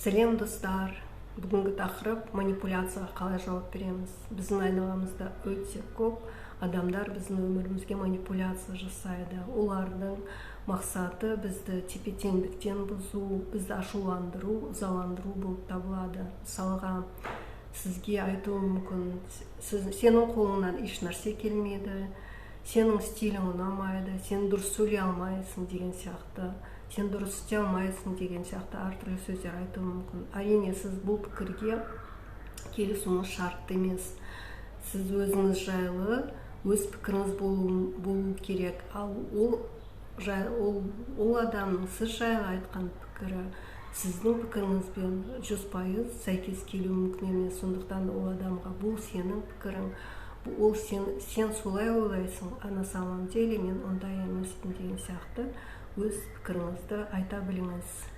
Сәлем достар! Бүгінгі тақырып манипуляцияға қалай жауап береміз. Біздің айналамызда өте көп адамдар біздің өмірімізге манипуляция жасайды. Олардың мақсаты бізді тепе-теңдіктен бұзу, бізді ашуландыру, ызаландыру болып табылады. Мысалға, сізге айтуы мүмкін, сенің қолыңнан еш нәрсе келмеді, сенің стилің ұнамайды, сен дұрыс сөйлей алмайсың деген сияқты, сен дұрыс істей алмайсың деген сияқты әртүрлі сөздер айтуы мүмкін. Әрине, сіз бұл пікірге келісуіңіз шарт емес. Сіз өзіңіз жайлы өз пікіріңіз болу керек, ал ол адамның сіз жайлы айтқан пікірі сіздің пікіріңізбен 100% сәйкес келуі мүмкін емес. Сондықтан ол адамға бұл сенің пікірің, ол сен солай ойлайсың, а на самом деле мен ондай емеспін деген сияқты өз пікіріңізді айта біліңіз.